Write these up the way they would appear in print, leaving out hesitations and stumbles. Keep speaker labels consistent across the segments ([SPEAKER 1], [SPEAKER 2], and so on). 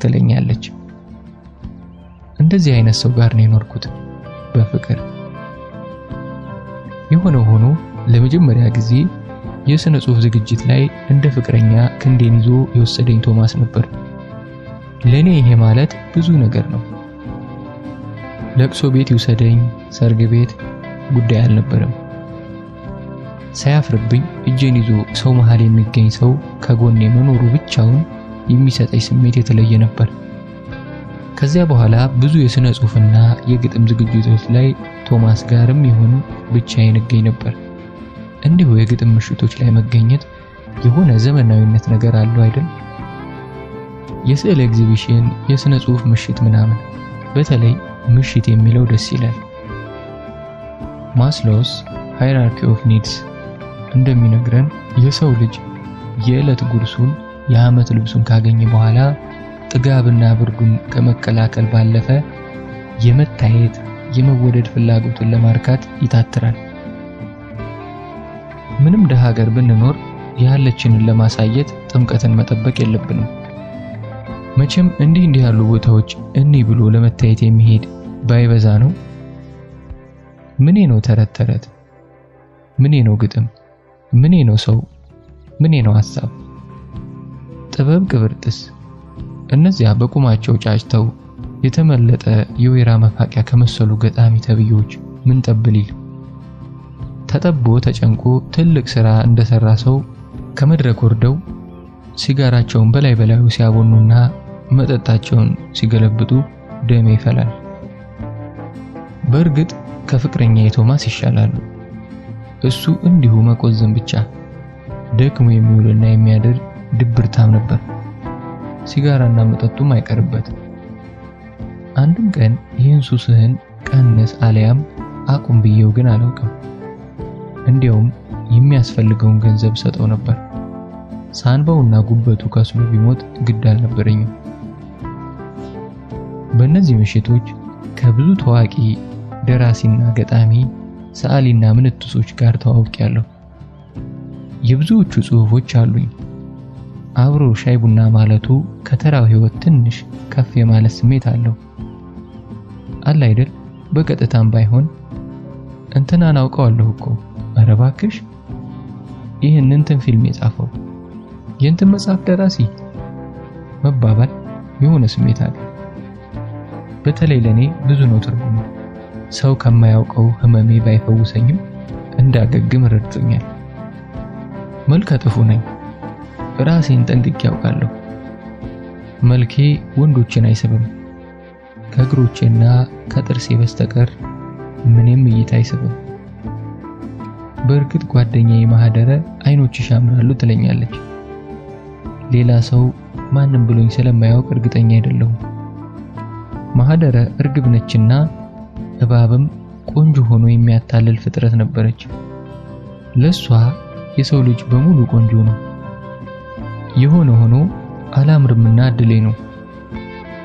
[SPEAKER 1] ትለኛለች። እንደዚህ አይነት ሰው ጋር ነው የኖርኩት በፍቅር። የሆነ ሆኖ ለመጀመሪያ ጊዜ የሥነ ጽሑፍ ዝግጅት ላይ እንደ ፍቅረኛ ክንዴን ይዞ የወሰደኝ ቶማስ ነበር። ለኔ ይሄ ማለት ብዙ ነገር ነው። ለቅሶ ቤት ይውሰደኝ፣ ሰርግ ቤት ጉዳይ አልነበረም። ሳያፍርብኝ እጄን ይዞ ሰው መሃል የሚገኝ ሰው ከጎኔ መኖሩ ብቻውን የሚሰጠኝ ስሜት የተለየ ነበር። ከዚያ በኋላ ብዙ የሥነ ጽሑፍና የግጥም ዝግጅቶች ላይ ቶማስ ጋርም ይሁን ብቻዬን እገኝ ነበር። እንዲሁ የግጥም ምሽቶች ላይ መገኘት የሆነ ዘመናዊነት ነገር አለው አይደል? የስዕል ኤግዚቢሽን፣ የሥነ ጽሑፍ ምሽት ምናምን፣ በተለይ ምሽት የሚለው ደስ ይላል። ማስሎውስ ሃይራርኪ ኦፍ ኒድስ እንደሚነግረን የሰው ልጅ የዕለት ጉርሱን የዓመት ልብሱን ካገኘ በኋላ ጥጋብና ብርዱን ከመከላከል ባለፈ የመታየት የመወደድ ፍላጎቱን ለማርካት ይታትራል። ምንም ደሃ ሀገር ብንኖር ያለችንን ለማሳየት ጥምቀትን መጠበቅ የለብንም። መቼም እንዲህ ያሉ ቦታዎች ብሎ ለመታየት የሚሄድ ባይበዛ ነው። ምኔ ነው ተረት ተረት? ምኔ ነው ግጥም? ምኔ ነው ሰው? ምኔ ነው ሐሳብ? ጥበብ ቅብርጥስ? እነዚያ በቁማቸው ጫጭተው የተመለጠ የወይራ መፋቂያ ከመሰሉ ገጣሚ ተብዮች ምን ጠብሊል? ተጠቦ ተጨንቆ ትልቅ ሥራ እንደሰራ ሰው ከመድረክ ወርደው ሲጋራቸውን በላዩ ሲያቦኑና መጠጣቸውን ሲገለብጡ ደሜ ይፈላል። በእርግጥ ከፍቅረኛ የቶማስ ይሻላሉ። እሱ እንዲሁ መቆዘም ብቻ ደክሞ የሚውልና የሚያድር ድብርታም ነበር። ሲጋራና መጠጡም አይቀርበት። አንድም ቀን ይህን ሱስህን ቀንስ አለያም አቁም ብዬው ግን አላውቅም። እንዲያውም የሚያስፈልገውን ገንዘብ ሰጠው ነበር። ሳንባውና ጉበቱ ከስሎ ቢሞት ግድ አልነበረኝም። በእነዚህ ምሽቶች ከብዙ ታዋቂ ደራሲና ገጣሚ ሰዓሊና ምንትሶች ጋር ተዋውቂያለሁ። የብዙዎቹ ጽሑፎች አሉኝ። አብሮ ሻይ ቡና ማለቱ ከተራው ሕይወት ትንሽ ከፍ የማለት ስሜት አለው። አለ አይደል? በቀጥታም ባይሆን እንትናን አውቀዋለሁ እኮ፣ ኧረ እባክሽ ይህንን ፊልም የጻፈው የእንትን መጽሐፍ ደራሲ መባባል የሆነ ስሜት አለ። በተለይ ለኔ ብዙ ነው ትርጉሙ። ሰው ከማያውቀው ህመሜ ባይፈውሰኝም እንዳገግም ረድቶኛል። መልከ ጥፉ ነኝ፣ ራሴን ጠንቅቄ ያውቃለሁ። መልኬ ወንዶችን አይስብም። ከእግሮቼና ከጥርሴ በስተቀር ምንም እይታ አይስብም። በእርግጥ ጓደኛዬ ማህደረ አይኖችሽ ያምራሉ ትለኛለች። ሌላ ሰው ማንም ብሎኝ ስለማያውቅ እርግጠኛ አይደለሁም። ማህደረ እርግብ ነችና እባብም ቆንጆ ሆኖ የሚያታልል ፍጥረት ነበረች። ለሷ የሰው ልጅ በሙሉ ቆንጆ ነው። የሆነ ሆኖ አላምርምና እድሌ ነው።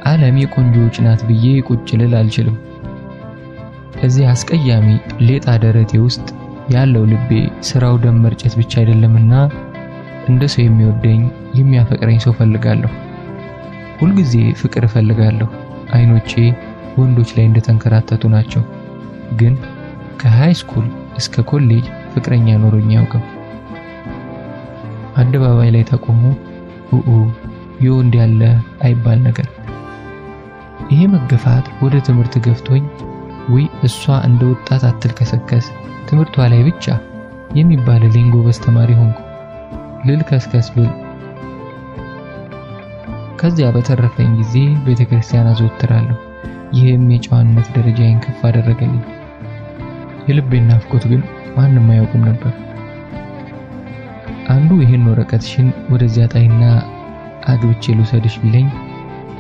[SPEAKER 1] ዓለም የቆንጆዎች ናት ብዬ ቁጭ ልል አልችልም። እዚህ አስቀያሚ ሌጣ ደረቴ ውስጥ ያለው ልቤ ስራው ደም መርጨት ብቻ አይደለምና እንደ ሰው የሚወደኝ የሚያፈቅረኝ ሰው ፈልጋለሁ። ሁልጊዜ ፍቅር ፈልጋለሁ። አይኖቼ ወንዶች ላይ እንደተንከራተቱ ናቸው። ግን ከሃይ ስኩል እስከ ኮሌጅ ፍቅረኛ ኖሮኝ ያውቅም። አደባባይ ላይ ተቆሞ የወንድ ያለ አይባል ነገር። ይሄ መገፋት ወደ ትምህርት ገፍቶኝ ወይ እሷ እንደ ወጣት አትልከሰከስ ትምህርቷ ላይ ብቻ የሚባል ጎበዝ ተማሪ ሆንኩ ልልከስከስ ብል። ከዚያ በተረፈኝ ጊዜ ቤተክርስቲያን አዘወትራለሁ። ይህም የጨዋነት ደረጃዬን ከፍ አደረገልኝ። የልቤን ናፍቆት ግን ማንም አያውቅም ነበር። አንዱ ይሄን ወረቀትሽን ወደዚያ ጣይና አግብቼ ልውሰድሽ ቢለኝ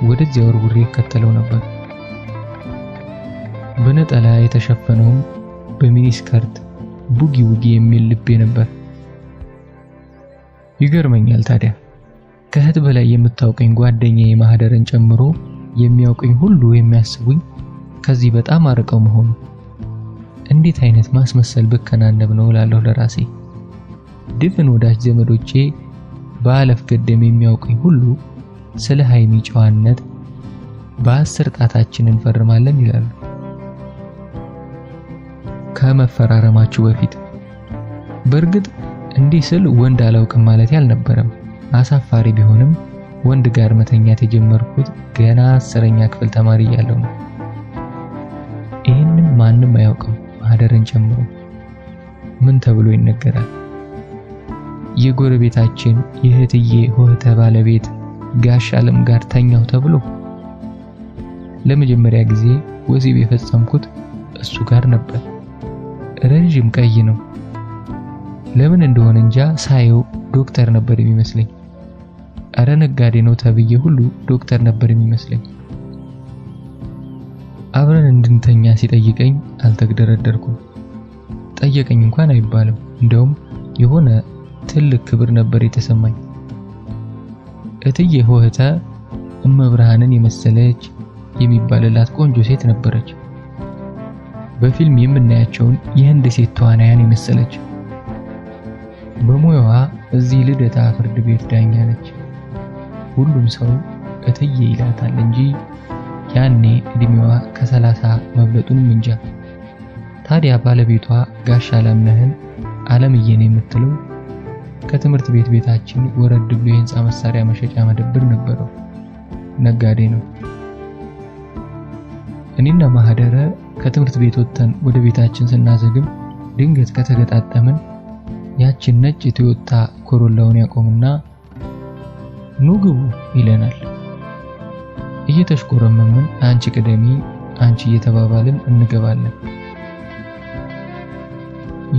[SPEAKER 1] ወደዚያ ወርውሬ ከተለው ነበር። በነጠላ የተሸፈነው በሚኒስከርት ቡጊ ውጊ የሚል ልቤ ነበር። ይገርመኛል ታዲያ ከእህት በላይ የምታውቀኝ ጓደኛዬ ማህደርን ጨምሮ የሚያውቀኝ ሁሉ የሚያስቡኝ ከዚህ በጣም አርቀው መሆኑ። እንዴት አይነት ማስመሰል በከናነብ ነው እላለሁ ለራሴ። ድፍን ወዳጅ ዘመዶቼ በአለፍ ገደም የሚያውቀኝ ሁሉ ስለ ሃይሚ ጨዋነት በ10 ጣታችን እንፈርማለን ይላሉ። ከመፈራረማችሁ በፊት በእርግጥ እንዲህ ስል ወንድ አላውቅም ማለት ያልነበረም። አሳፋሪ ቢሆንም ወንድ ጋር መተኛት የጀመርኩት ገና 10ኛ ክፍል ተማሪ እያለሁ ነው። ይህንን ማንም አያውቅም ማህደርን ጨምሮ። ምን ተብሎ ይነገራል? የጎረቤታችን የእህትዬ ሆህተ ባለቤት ጋሽ አለም ጋር ተኛው ተብሎ። ለመጀመሪያ ጊዜ ወሲብ የፈጸምኩት እሱ ጋር ነበር። ረጅም ቀይ ነው። ለምን እንደሆነ እንጃ ሳየው ዶክተር ነበር የሚመስለኝ። አረ ነጋዴ ነው ተብዬ ሁሉ ዶክተር ነበር የሚመስለኝ። አብረን እንድንተኛ ሲጠይቀኝ አልተግደረደርኩም። ጠየቀኝ እንኳን አይባልም። እንደውም የሆነ ትልቅ ክብር ነበር የተሰማኝ። እትዬ ሆህተ እመብርሃንን የመሰለች የሚባልላት ቆንጆ ሴት ነበረች። በፊልም የምናያቸውን የህንድ ሴት ተዋናያን የመሰለች። በሙያዋ እዚህ ልደታ ፍርድ ቤት ዳኛ ነች። ሁሉም ሰው እትዬ ይላታል እንጂ ያኔ እድሜዋ ከ30 መብለጡንም እንጃ። ታዲያ ባለቤቷ ጋሽ አለምነህን አለምዬን የምትለው ከትምህርት ቤታችን ወረድ ብሎ የህንጻ መሳሪያ መሸጫ መደብር ነበረው። ነጋዴ ነው። እኔና ማህደረ ከትምህርት ቤት ወጥተን ወደ ቤታችን ስናዘግም ድንገት ከተገጣጠመን ያችን ነጭ ቶዮታ ኮሮላውን ያቆምና ኑ ግቡ ይለናል። እየተሽኮረመምን አንቺ ቅደሚ አንቺ እየተባባልን እንገባለን።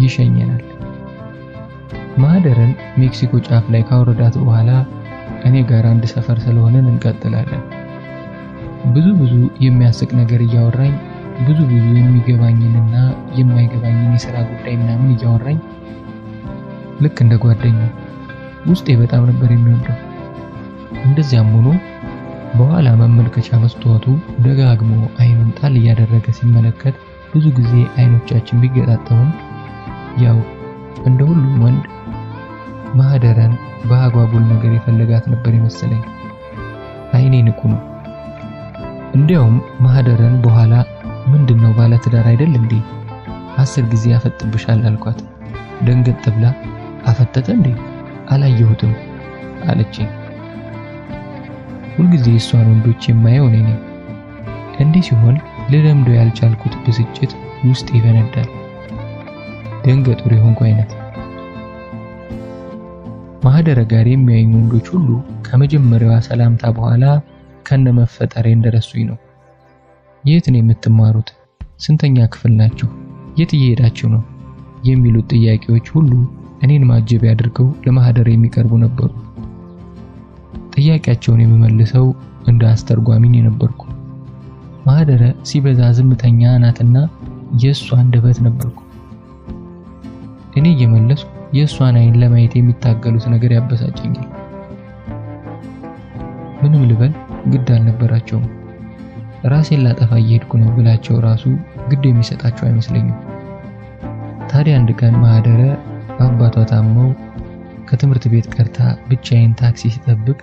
[SPEAKER 1] ይሸኘናል። ማህደርን ሜክሲኮ ጫፍ ላይ ካወረዳት በኋላ እኔ ጋር አንድ ሰፈር ስለሆነን እንቀጥላለን። ብዙ የሚያስቅ ነገር እያወራኝ ብዙ የሚገባኝንና የማይገባኝን የሥራ ጉዳይ ምናምን እያወራኝ ልክ እንደ ጓደኛ ውስጤ በጣም ነበር የሚወደው። እንደዚያም ሆኖ በኋላ መመልከቻ መስታወቱ ደጋግሞ አይኑን ጣል እያደረገ ሲመለከት ብዙ ጊዜ አይኖቻችን ቢገጣጠሙም ያው እንደ ሁሉም ወንድ ማህደረን በአጓጉል ነገር የፈለጋት ነበር የመሰለኝ። አይኔ ንቁ ነው። እንዲያውም ማህደረን በኋላ ምንድነው ባለ ትዳር አይደል እንዴ 10 ጊዜ ያፈጥብሻል አልኳት። ደንገጥ ብላ አፈጠጠ እንዴ አላየሁትም አለችኝ። ሁልጊዜ እሷን ወንዶች የማየው እኔ ነኝ። እንዲህ ሲሆን ልለምደው ያልቻልኩት ብስጭት ውስጥ ይፈነዳል። ደንገጡር የሆንኩ አይነት። ማህደረ ጋር የሚያዩኝ ወንዶች ሁሉ ከመጀመሪያዋ ሰላምታ በኋላ ከነመፈጠሬ እንደረሱኝ ነው። የት ነው የምትማሩት? ስንተኛ ክፍል ናችሁ? የት እየሄዳችሁ ነው? የሚሉት ጥያቄዎች ሁሉ እኔን ማጀብ ያድርገው ለማህደረ የሚቀርቡ ነበሩ። ጥያቄያቸውን የምመልሰው እንደ አስተርጓሚ ነበርኩ። ማህደረ ሲበዛ ዝምተኛ ናትና የሷ አንደበት ነበርኩ። እኔ እየመለስኩ የሷን አይን ለማየት የሚታገሉት ነገር ያበሳጨኛል። ምንም ልበል ግድ አልነበራቸውም። ራሴን ላጠፋ እየሄድኩ ነው ብላቸው ራሱ ግድ የሚሰጣቸው አይመስለኝም። ታዲያ አንድ ቀን ማህደረ አባቷ ታመው ከትምህርት ቤት ቀርታ ብቻዬን ታክሲ ሲጠብቅ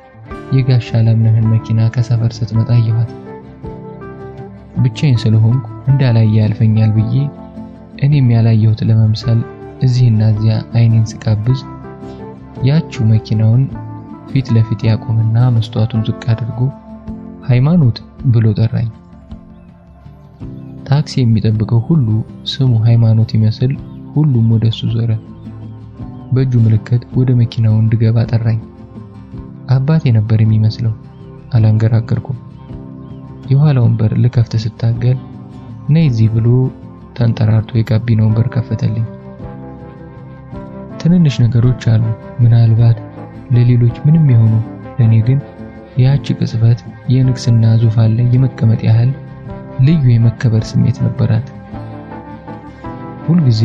[SPEAKER 1] የጋሽ አለምነህን መኪና ከሰፈር ስትመጣ አየኋት። ብቻዬን ስለሆንኩ እንዳላየ ያልፈኛል ብዬ እኔም ያላየሁት ለመምሰል እዚህና እዚያ አይኔን ስቃብዝ ያቺው መኪናውን ፊት ለፊት ያቆምና መስታወቱን ዝቅ አድርጎ ሃይማኖት ብሎ ጠራኝ። ታክሲ የሚጠብቀው ሁሉ ስሙ ሃይማኖት ይመስል ሁሉም ወደሱ ዞረ። በእጁ ምልክት ወደ መኪናው እንድገባ ጠራኝ። አባቴ ነበር የሚመስለው። አላንገራገርኩም። የኋላውን በር ልከፍት ስታገል ነይ እዚህ ብሎ ተንጠራርቶ የጋቢናውን በር ከፈተልኝ። ትንንሽ ነገሮች አሉ ምናልባት ለሌሎች ምንም ይሆኑ፣ ለኔ ግን ያቺ ቅጽበት የንግስና ዙፋን ላይ የመቀመጥ ያህል ልዩ የመከበር ስሜት ነበራት። ሁልጊዜ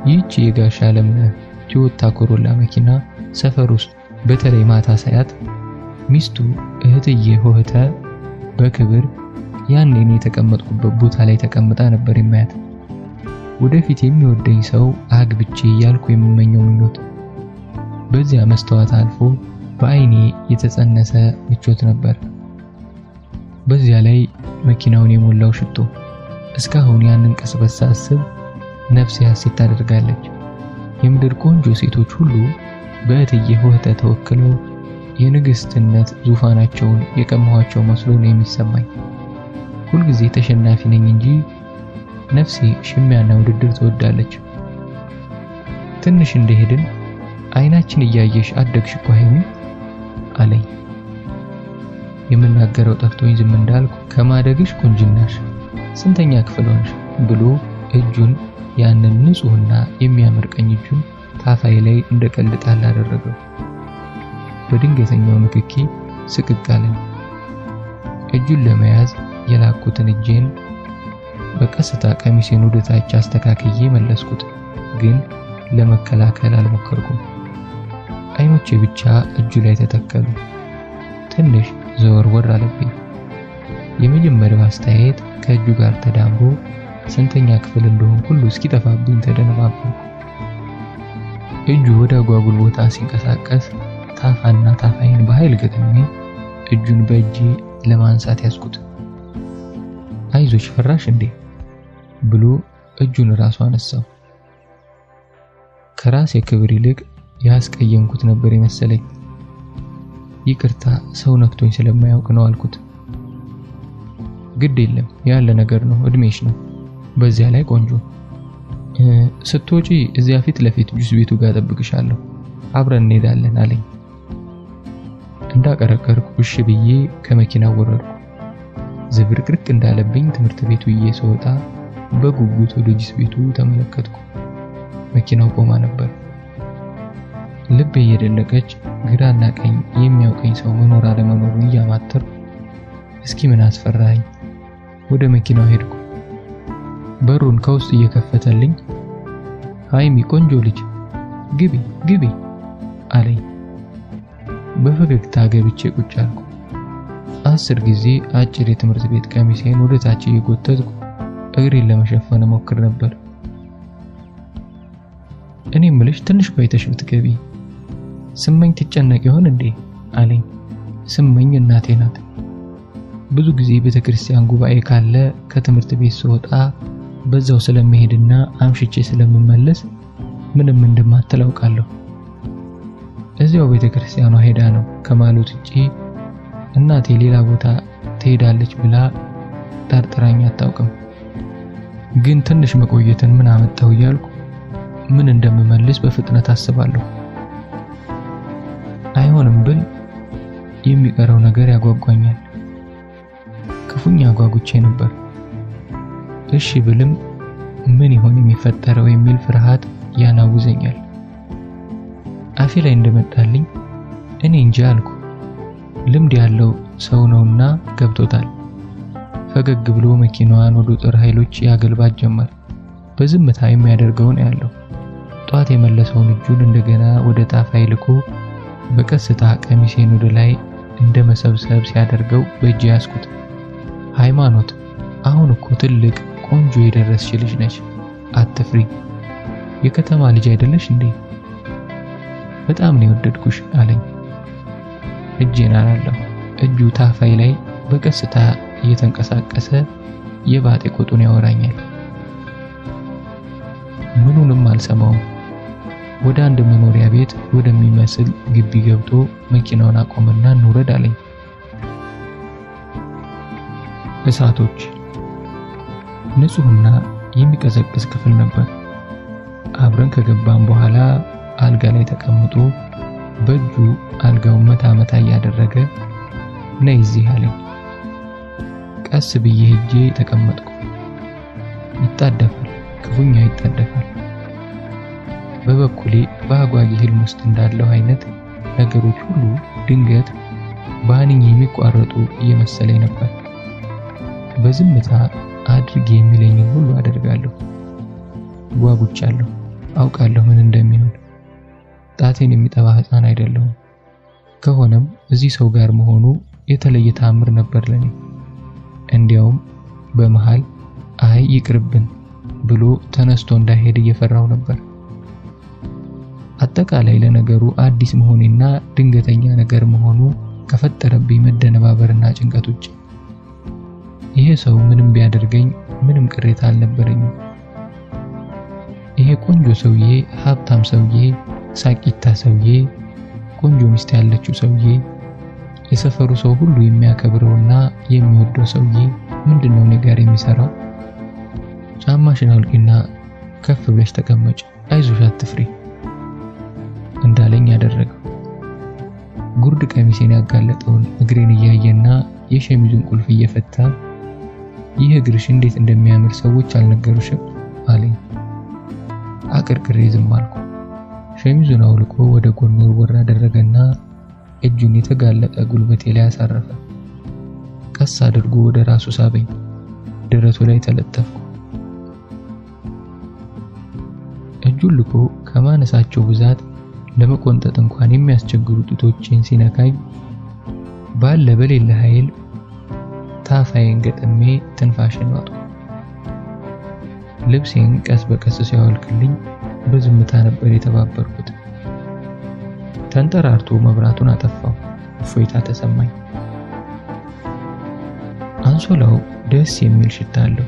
[SPEAKER 1] ይህች የጋሽ አለምነህ ቶዮታ ኮሮላ መኪና ሰፈር ውስጥ በተለይ ማታ ሳያት ሚስቱ እህትዬ ሆህተ በክብር ያኔ እኔ የተቀመጥኩበት ቦታ ላይ ተቀምጣ ነበር የማያት። ወደፊት የሚወደኝ ሰው አግብቼ ያልኩ የምመኘው ምኞት በዚያ መስታወት አልፎ በአይኔ የተጸነሰ ምቾት ነበር። በዚያ ላይ መኪናውን የሞላው ሽቶ። እስካሁን ያንን ቅጽበት ሳስብ ነፍሴ ሐሴት ታደርጋለች። የምድር ቆንጆ ሴቶች ሁሉ በእትዬ ሆህተ ተወክለው የንግስትነት ዙፋናቸውን የቀማኋቸው መስሎ ነው የሚሰማኝ። ሁልጊዜ ተሸናፊ ነኝ እንጂ ነፍሴ ሽሚያና ውድድር ትወዳለች። ትንሽ እንደሄድን አይናችን እያየሽ አደግሽ እኮ ሀይሚ አለኝ። የምናገረው ጠፍቶኝ ዝም እንዳልኩ ከማደግሽ ቁንጅናሽ ስንተኛ ክፍል ሆንሽ ብሎ እጁን ያንን ንጹህና የሚያምር ቀኝ እጁን ታፋይ ላይ እንደቀልድ ጣል አደረገው። በድንገተኛው ንክኪ ስቅቅ አለኝ። እጁን ለመያዝ የላኩትን እጄን በቀስታ ቀሚሴን ወደ ታች አስተካክዬ መለስኩት፣ ግን ለመከላከል አልሞከርኩም። አይኖቼ ብቻ እጁ ላይ ተተከሉ። ትንሽ ዘወርወር አለብኝ። የመጀመሪያው አስተያየት ከእጁ ጋር ተዳምሮ ስንተኛ ክፍል እንደሆነ ሁሉ እስኪጠፋብኝ ተደነባበርኩ። እጁ ወደ አጓጉል ቦታ ሲንቀሳቀስ ታፋና ታፋይን በኃይል ገጥሜ እጁን በእጄ ለማንሳት ያዝኩት። አይዞሽ ፈራሽ እንዴ ብሎ እጁን ራሱ አነሳው። ከራሴ ክብር ይልቅ ያስቀየምኩት ነበር የመሰለኝ። ይቅርታ ሰው ነክቶኝ ስለማያውቅ ነው አልኩት። ግድ የለም ያለ ነገር ነው፣ እድሜሽ ነው። በዚያ ላይ ቆንጆ ስትወጪ እዚያ ፊት ለፊት ጁስ ቤቱ ጋር ጠብቅሻለሁ፣ አብረን እንሄዳለን አለኝ። እንዳቀረቀርኩ እሺ ብዬ ከመኪናው ወረድኩ። ዝብርቅርቅ እንዳለብኝ ትምህርት ቤቱ እየሰወጣ በጉጉት ወደ ጁስ ቤቱ ተመለከትኩ። መኪናው ቆማ ነበር። ልቤ እየደለቀች ግራና ቀኝ የሚያውቀኝ ሰው መኖር አለመኖሩን እያማተርኩ እስኪ ምን አስፈራኝ ወደ መኪናው ሄድኩ። በሩን ከውስጥ እየከፈተልኝ ሃይሚ ቆንጆ ልጅ ግቢ ግቢ አለኝ። በፈገግታ ገብቼ ቁጭ አልኩ። 10 ጊዜ አጭር የትምህርት ቤት ቀሚሴን ወደ ታች እየጎተትኩ እግሬን ለመሸፈን ሞክር ነበር። እኔ ምልሽ ትንሽ ቆይተሽ ብትገቢ ስመኝ ትጨነቅ ይሆን እንዴ አለኝ። ስመኝ እናቴ ናት። ብዙ ጊዜ ቤተክርስቲያን ጉባኤ ካለ ከትምህርት ቤት ስወጣ በዛው ስለምሄድና አምሽቼ ስለምመለስ ምንም እንደማትል አውቃለሁ። እዚያው ቤተክርስቲያኗ ሄዳ ነው ከማለት ውጪ እናቴ ሌላ ቦታ ትሄዳለች ብላ ጠርጥራኝ አታውቅም። ግን ትንሽ መቆየትን ምን አመጣው እያልኩ ምን እንደምመልስ በፍጥነት አስባለሁ። አይሆንም ብል የሚቀረው ነገር ያጓጓኛል። ክፉኛ ጓጉቼ ነበር። እሺ ብልም ምን ይሆን የሚፈጠረው የሚል ፍርሃት ያናውዘኛል። አፌ ላይ እንደመጣልኝ እኔ እንጃ አልኩ። ልምድ ያለው ሰው ነውና ገብቶታል። ፈገግ ብሎ መኪናዋን ወደ ጦር ኃይሎች ያገልባት ጀመር። በዝምታ የሚያደርገውን ያለው ጧት የመለሰውን እጁን እንደገና ወደ ታፋይ ልኮ በቀስታ ቀሚሴን ወደ ላይ እንደ መሰብሰብ ሲያደርገው በእጅ ያስኩት። ሃይማኖት አሁን እኮ ትልቅ ቆንጆ የደረስሽ ልጅ ነሽ፣ አትፍሪ። የከተማ ልጅ አይደለሽ እንዴ? በጣም ነው የወደድኩሽ አለኝ። እጄን አላለሁ። እጁ ታፋይ ላይ በቀስታ እየተንቀሳቀሰ የባጤ ቆጡን ያወራኛል። ምኑንም አልሰማውም። ወደ አንድ መኖሪያ ቤት ወደሚመስል ግቢ ገብቶ መኪናውን አቆመና እንውረድ አለኝ። እሳቶች ንጹህና የሚቀዘቅዝ ክፍል ነበር። አብረን ከገባን በኋላ አልጋ ላይ ተቀምጦ በእጁ አልጋውን መታ መታ እያደረገ ነይ እዚህ አለኝ። ቀስ ብዬ ሄጄ ተቀመጥኩ። ይጣደፋል፣ ክፉኛ ይጣደፋል። በበኩሌ በአጓጊ ህልም ውስጥ እንዳለው አይነት ነገሮች ሁሉ ድንገት ባንኝ የሚቋረጡ እየመሰለኝ ነበር። በዝምታ አድርግ የሚለኝን ሁሉ አደርጋለሁ። ጓጉቻለሁ። አውቃለሁ ምን እንደሚሆን። ጣቴን የሚጠባ ህፃን አይደለሁም። ከሆነም እዚህ ሰው ጋር መሆኑ የተለየ ታምር ነበር ለኔ። እንዲያውም በመሃል አይ ይቅርብን ብሎ ተነስቶ እንዳይሄድ እየፈራው ነበር። አጠቃላይ ለነገሩ አዲስ መሆኔና ድንገተኛ ነገር መሆኑ ከፈጠረብኝ መደነባበርና ጭንቀት ውጭ ይሄ ሰው ምንም ቢያደርገኝ ምንም ቅሬታ አልነበረኝም። ይሄ ቆንጆ ሰውዬ፣ ሀብታም ሰውዬ፣ ሳቂታ ሰውዬ፣ ቆንጆ ሚስት ያለችው ሰውዬ፣ የሰፈሩ ሰው ሁሉ የሚያከብረውና የሚወደው ሰውዬ ምንድነው እኔ ጋር የሚሰራው? ጫማሽን አውልቂና ከፍ ብለሽ ተቀመጭ፣ አይዞሽ አትፍሪ እንዳለኝ ያደረገው። ጉርድ ቀሚሴን ያጋለጠውን እግሬን እያየና የሸሚዙን ቁልፍ እየፈታ ይህ እግርሽ እንዴት እንደሚያምር ሰዎች አልነገሩሽም አለኝ። አቅርቅሬ ዝም አልኩ። ሸሚዙን አውልቆ ወደ ጎን ወርወር አደረገና እጁን የተጋለጠ ጉልበቴ ላይ አሳረፈ። ቀስ አድርጎ ወደ ራሱ ሳበኝ። ደረቱ ላይ ተለጠፍኩ። እጁን ልኮ ከማነሳቸው ብዛት ለመቆንጠጥ እንኳን የሚያስቸግሩ ጡቶቼን ሲነካኝ ባለ በሌለ ኃይል ታፋዬን ገጥሜ ትንፋሽን ዋጥኩ። ልብሴን ቀስ በቀስ ሲያወልቅልኝ በዝምታ ነበር የተባበርኩት። ተንጠራርቶ መብራቱን አጠፋው። እፎይታ ተሰማኝ። አንሶላው ደስ የሚል ሽታ አለው።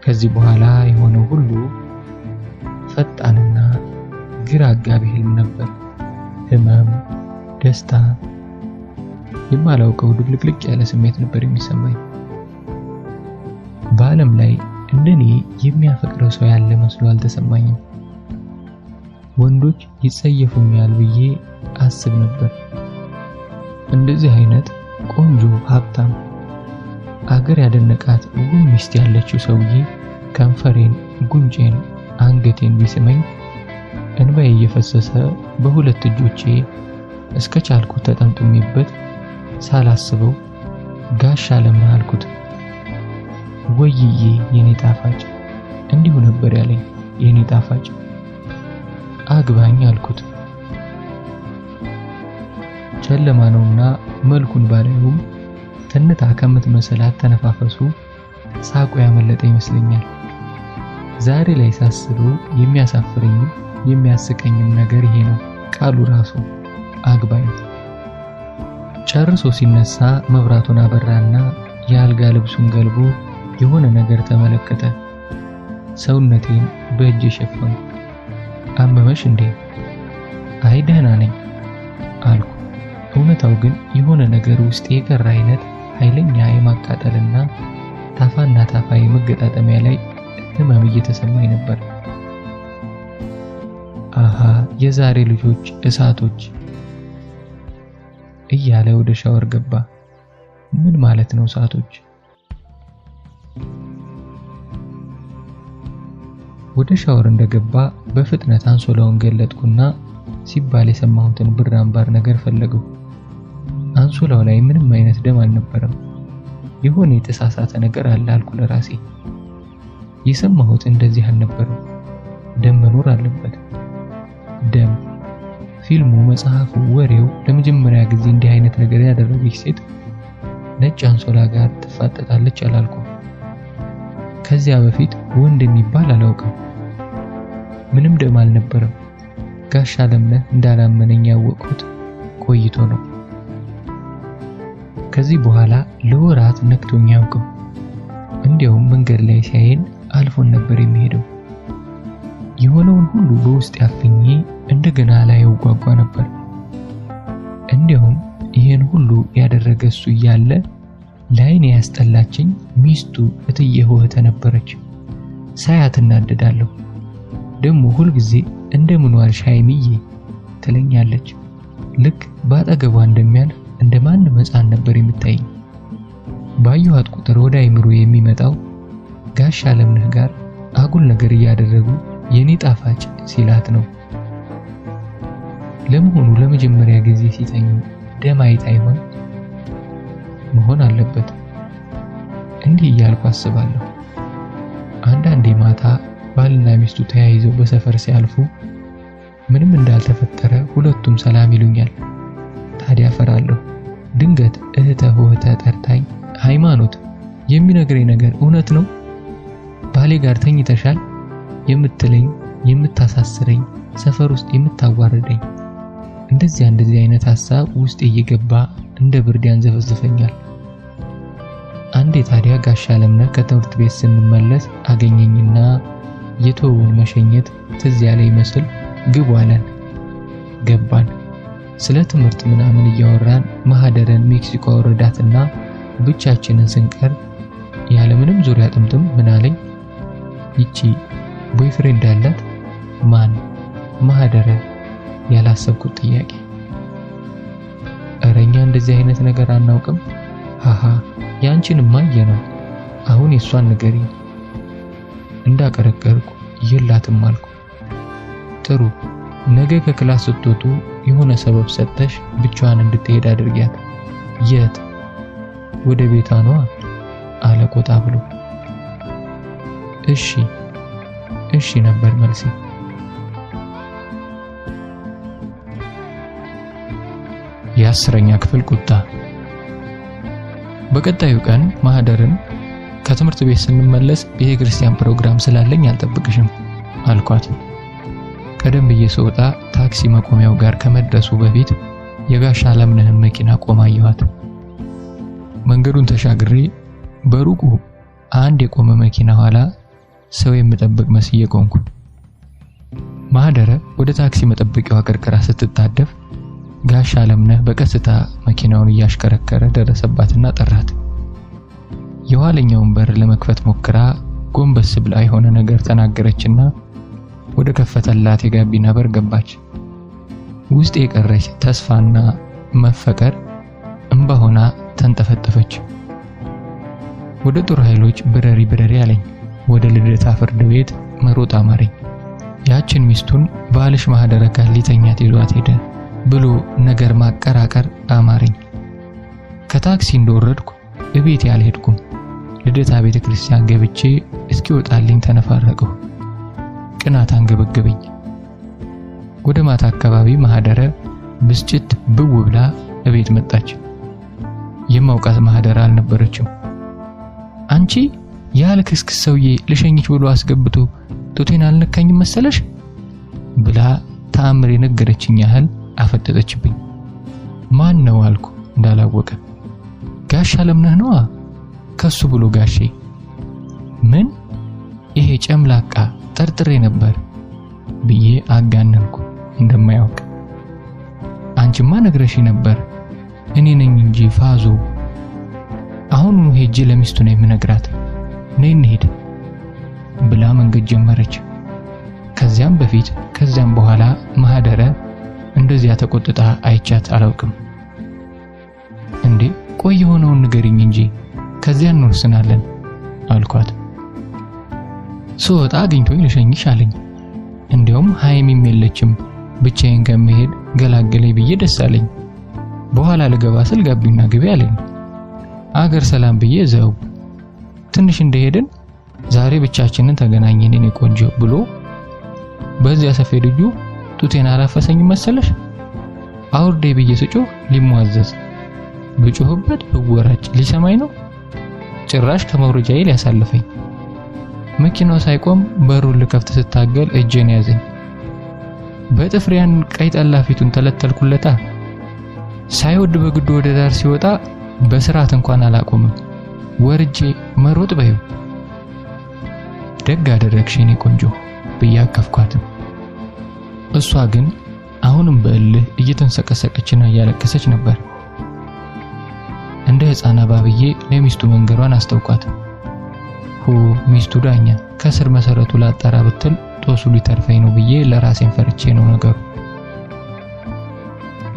[SPEAKER 1] ከዚህ በኋላ የሆነው ሁሉ ፈጣንና ግራ አጋቢ ህልም ነበር። ህመም፣ ደስታ፣ የማላውቀው ድብልቅልቅ ያለ ስሜት ነበር የሚሰማኝ። በዓለም ላይ እንደኔ የሚያፈቅረው ሰው ያለ መስሎ አልተሰማኝም። ወንዶች ይጸየፉኛል ብዬ አስብ ነበር። እንደዚህ አይነት ቆንጆ፣ ሀብታም፣ አገር ያደነቃት ውብ ሚስት ያለችው ሰውዬ ከንፈሬን፣ ጉንጬን፣ አንገቴን ቢስመኝ እንባዬ እየፈሰሰ በሁለት እጆቼ እስከ ቻልኩት ተጠምጥሜበት ሳላስበው ጋሻ ለምን አልኩት። ወይዬ የኔ ጣፋጭ፣ እንዲሁ ነበር ያለኝ የኔ ጣፋጭ። አግባኝ አልኩት። ጨለማ ነውና መልኩን ባላየውም ትንታ ከምትመስላት ተነፋፈሱ ሳቁ ያመለጠ ይመስለኛል። ዛሬ ላይ ሳስበው የሚያሳፍረኝ የሚያስቀኝም ነገር ይሄ ነው ቃሉ ራሱ አግባኝ። ጨርሶ ሲነሳ መብራቱን አበራና የአልጋ ልብሱን ገልቦ የሆነ ነገር ተመለከተ። ሰውነቴን በእጄ ሸፈኑ። አመመሽ እንዴ? አይ ደህና ነኝ አልኩ። እውነታው ግን የሆነ ነገር ውስጥ የቀረ አይነት ኃይለኛ የማቃጠልና ታፋና ታፋይ መገጣጠሚያ ላይ ህመም እየተሰማኝ ነበር። አሃ የዛሬ ልጆች እሳቶች እያለ ወደ ሻወር ገባ። ምን ማለት ነው እሳቶች? ወደ ሻወር እንደገባ በፍጥነት አንሶላውን ገለጥኩና ሲባል የሰማሁትን ብር አምባር ነገር ፈለገው። አንሶላው ላይ ምንም አይነት ደም አልነበረም። የሆነ የተሳሳተ ነገር አለ አልኩ ለራሴ። የሰማሁት እንደዚህ አልነበረም። ደም መኖር አለበት። ደም፣ ፊልሙ፣ መጽሐፉ፣ ወሬው ለመጀመሪያ ጊዜ እንዲህ አይነት ነገር ያደረገች ሴት ነጭ አንሶላ ጋር ትፋጠጣለች አላልኩም። ከዚያ በፊት ወንድ የሚባል አላውቅም። ምንም ደም አልነበረም። ጋሻ ለምነህ እንዳላመነኝ ያወቅሁት ቆይቶ ነው። ከዚህ በኋላ ለወራት ነክቶኝ አያውቅም። እንዲያውም መንገድ ላይ ሲያየን አልፎን ነበር የሚሄደው። የሆነውን ሁሉ በውስጥ ያፍኜ እንደገና ላይ ጓጓ ነበር። እንዲያውም ይሄን ሁሉ ያደረገ እሱ እያለ ላይኔ ያስጠላችኝ ሚስቱ እትዬ ሆህተ ነበረች። ሳያት እናደዳለሁ። ደግሞ ሁል ጊዜ እንደምን ዋልሽ ሃይሚዬ ትለኛለች። ልክ ባጠገቧ እንደሚያልፍ እንደማንም ሕፃን ነበር የምታየኝ። ባየኋት ቁጥር ወደ አይምሮ የሚመጣው ጋሻ ለምነህ ጋር አጉል ነገር እያደረጉ የኔ ጣፋጭ ሲላት ነው። ለመሆኑ ለመጀመሪያ ጊዜ ሲተኙ ደም አይታ ይሆን? መሆን አለበት። እንዲህ እያልኩ አስባለሁ። አንዳንዴ ማታ ባልና ሚስቱ ተያይዘው በሰፈር ሲያልፉ ምንም እንዳልተፈጠረ ሁለቱም ሰላም ይሉኛል። ታዲያ ፈራለሁ። ድንገት እህተ ሆህተ ጠርታኝ ሃይማኖት የሚነግረኝ ነገር እውነት ነው? ባሌ ጋር ተኝተሻል የምትለኝ የምታሳስረኝ፣ ሰፈር ውስጥ የምታዋርደኝ። እንደዚህ አይነት ሐሳብ ውስጥ እየገባ እንደ ብርድ ያንዘፈዝፈኛል። አንዴ ታዲያ ጋሽ አለምነህ ከትምህርት ቤት ስንመለስ አገኘኝና የተወውን መሸኘት ትዝ ያለ ይመስል ግቡ አለን። ገባን። ስለ ትምህርት ምናምን እያወራን ማህደረን ሜክሲኮ ወረዳትና ብቻችንን ስንቀር ያለምንም ዙሪያ ጥምጥም ምን አለኝ፣ ይቺ ቦይፍሬንድ አላት? ማን? ማህደረ። ያላሰብኩት ጥያቄ። እረኛ እንደዚህ አይነት ነገር አናውቅም። ሃሃ ያንቺንማ አየነው። አሁን የሷን ንገሪኝ። እንዳቀረቀርኩ የላትም አልኩ። ጥሩ፣ ነገ ከክላስ ስትወጡ የሆነ ሰበብ ሰጥተሽ ብቻዋን እንድትሄድ አድርጊያት። የት? ወደ ቤቷ ነዋ አለ ቆጣ ብሎ። እሺ ነበር መልሴ። የ10ኛ ክፍል ቁጣ። በቀጣዩ ቀን ማህደርን ከትምህርት ቤት ስንመለስ የክርስቲያን ፕሮግራም ስላለኝ አልጠብቅሽም አልኳት። ቀደም ብዬ ስወጣ ታክሲ መቆሚያው ጋር ከመድረሱ በፊት የጋሽ አለምነህን መኪና ቆማ አየኋት። መንገዱን ተሻግሬ በሩቁ አንድ የቆመ መኪና ኋላ ሰው የምጠብቅ መስዬ ቆምኩ። ማህደረ ወደ ታክሲ መጠበቂያው አቀርቅራ ስትታደፍ ጋሽ አለምነህ በቀስታ መኪናውን እያሽከረከረ ደረሰባትና ጠራት። የኋለኛውን በር ለመክፈት ሞክራ ጎንበስ ብላ የሆነ ነገር ተናገረችና ወደ ከፈተላት የጋቢና በር ገባች። ውስጥ የቀረች ተስፋና መፈቀር እንባ ሆና ተንጠፈጠፈች። ወደ ጦር ኃይሎች ብረሪ አለኝ። ወደ ልደታ ፍርድ ቤት መሮጥ አማረኝ። ያችን ሚስቱን ባልሽ ማህደረ ጋር ሊተኛት ይዟት ሄደ ብሎ ነገር ማቀራቀር አማረኝ። ከታክሲ እንደወረድኩ እቤት ያልሄድኩም። ልደታ ቤተክርስቲያን ገብቼ እስኪወጣልኝ ተነፋረቀው። ቅናት አንገበገበኝ። ወደ ማታ አካባቢ ማህደረ ብስጭት ብው ብላ እቤት መጣች። የማውቃት ማህደረ አልነበረችም። አንቺ ያልክስክስ ሰውዬ ልሸኝች ብሎ አስገብቶ ጡቴን አልነካኝም መሰለሽ ብላ ተአምር የነገረችኝ ያህል አፈጠጠችብኝ። ማን ነው አልኩ እንዳላወቀ። ጋሽ አለምነህ ነዋ። ከሱ ብሎ ጋሼ። ምን? ይሄ ጨምላቃ ጠርጥሬ ነበር ብዬ አጋነንኩ እንደማያውቅ። አንቺማ ነግረሽ ነበር። እኔ ነኝ እንጂ ፋዞ። አሁን ሄጄ ለሚስቱ ነው የምነግራት። ነይ እንሂድ ብላ መንገድ ጀመረች። ከዚያም በፊት ከዚያም በኋላ ማህደረ እንደዚያ ተቆጥታ አይቻት አላውቅም። እንዴ ቆይ የሆነውን ንገሪኝ እንጂ ከዚያ እንወስናለን አልኳት። ስወጣ አግኝቶኝ ልሸኝሽ አለኝ። እንዲያውም ሃይሚም የለችም ብቻዬን ከመሄድ ገላገለኝ ብዬ ደስ አለኝ። በኋላ ልገባ ስል ጋቢና ግቢ አለኝ። አገር ሰላም ብዬ ዘው ትንሽ እንደሄድን ዛሬ ብቻችንን ተገናኘን የኔ ቆንጆ ብሎ በዚያ ሰፌድ እጁ ጡቴን አላፈሰኝም መሰለሽ። አውርዴ ብዬ ስጮህ ሊሟዘዝ፣ ብጮህበት ብወራጭ ሊሰማኝ ነው። ጭራሽ ከመውረጃዬ ሊያሳልፈኝ። መኪናው ሳይቆም በሩን ልከፍት ስታገል እጄን ያዘኝ። በጥፍሪያን ቀይ ጠላፊቱን ተለተልኩለታ። ሳይወድ በግዱ ወደ ዳር ሲወጣ በስርዓት እንኳን አላቆምም። ወርጄ መሮጥ በይው። ደግ አደረግሽ የኔ ቆንጆ ብዬ አቀፍኳት። እሷ ግን አሁንም በእልህ እየተንሰቀሰቀችና እያለቀሰች ነበር። እንደ ሕፃን አባብዬ ለሚስቱ መንገሯን አስተውኳት። ሚስቱ ዳኛ ከስር መሰረቱ ላጣራ ብትል ጦሱ ሊተርፈኝ ነው ብዬ ለራሴን ፈርቼ ነው ነገሩ።